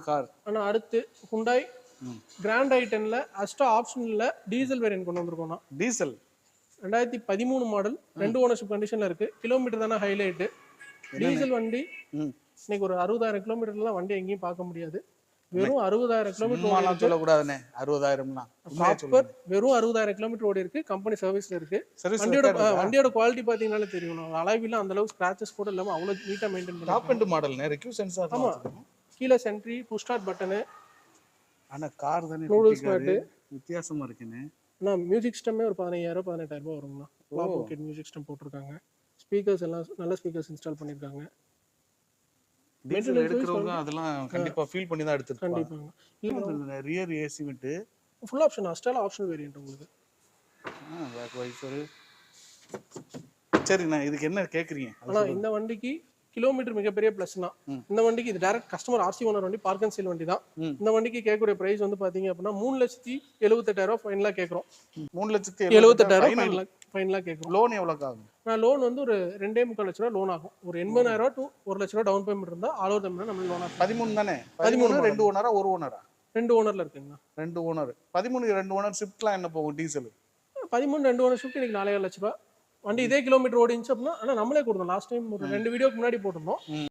Car. ஆனால் அடுத்து Hyundai grand i10ல அஸ்டா ஆப்ஷனில் டீசல் வேரியன்ட் கொண்டு வந்திருக்கோம்னா. டீசல் 2013 மாடல், 2 ஓனர்ஷிப் கண்டிஷனில் இருக்குது. கிலோமீட்டர் தானே ஹைலைட்டு. டீசல் வண்டி இன்னைக்கு ஒரு 60,000 கிலோமீட்டர்லாம் வண்டி எங்கேயும் பார்க்க முடியாது. வெறும் 60,000 கிலோமீட்டர் சொல்லக்கூடாதுண்ணே. 60,000 ப்ராப்பர் வெறும் 60,000 கிலோமீட்டர் ஓடி இருக்கு. கம்பெனி சர்வீஸ்ல இருக்கு. வண்டியோட குவாலிட்டி பாத்தீங்கன்னாலே தெரியும். அலைவில அந்த அளவுக்கு ஸ்கிராச்சஸ் கூட இல்லாம அவ்வளவு நீட்டா மெயின்டைன் பண்ணி டாப் எண்ட் மாடல்னே. ரெக்யூ சென்சார். ஆமா, கீழ சென்ட்ரி, புஷ் ஸ்டார்ட் பட்டன். ஆனா கார் தானே வித்தியாசமா இருக்குன்னு. நான் மியூசிக் சிஸ்டமே ஒரு 15,000 18,000 வரும்னா. டாப் பாக்கெட் மியூசிக் சிஸ்டம் போட்டுருக்காங்க. ஸ்பீக்கர்ஸ் எல்லாம் நல்ல ஸ்பீக்கர்ஸ் இன்ஸ்டால் பண்ணிருக்காங்க. டீசல் எடுக்கிறவங்க அதெல்லாம் கண்டிப்பா ஃபீல் பண்ணி தான் எடுத்துப்பாங்க. கண்டிப்பாங்க. ரியர் ஏசி விட்டு ஃபுல் ஆப்ஷன் அஸ்டால ஆப்ஷனல் வேரியன்ட் உங்களுக்கு. Back visor. சரிண்ணா, இதுக்கு என்ன கேக்குறீங்க? ஆனா இந்த வண்டிக்கு கிலோமீட்டர் மிகப்பெரிய பிளஸ்னா, இந்த வண்டிக்கு இது டைரக்ட் கஸ்டமர் ஆர்சி ஓனர் வண்டி, பார்க் அண்ட் சேல் வண்டி தான். இந்த வண்டிக்கு கேட்கக்கூடிய பிரைஸ் வந்து பாத்தீங்க அப்படின்னா 3,78,000 ஃபைனலா கேக்குறோம். 3,78,000 ஃபைனலா கேக்குறோம். லோன் எவ்வளவு ஆகும்? நான் லோன் வந்து ஒரு 2.25 லட்ச ரூபா லோன் ஆகும். ஒரு 80,000 to 1 லட்ச ரூபா டவுன் பேமெண்ட் இருந்தா ஆல் ஓவர் தமிழ்ல நம்ம லோன் ஆகும். 13 தானே? 13 2 ஓனரா 1 ஓனரா? 2 ஓனர்ல இருக்குங்க. 2 ஓனர். 13 2 ஓனர் ஷிஃப்ட்லாம் என்ன போகும் டீசல்? 13 2 ஓனர் ஷிஃப்ட் இன்னைக்கு 4,5 லட்ச ரூபா. வண்டி இதே கிலோமீட்டர் ஓடிச்சு அப்படின்னா, ஆனா நம்மளே கொடுத்தோம். லாஸ்ட் டைம் ஒரு 2 வீடியோக்கு முன்னாடி போட்டிருந்தோம்.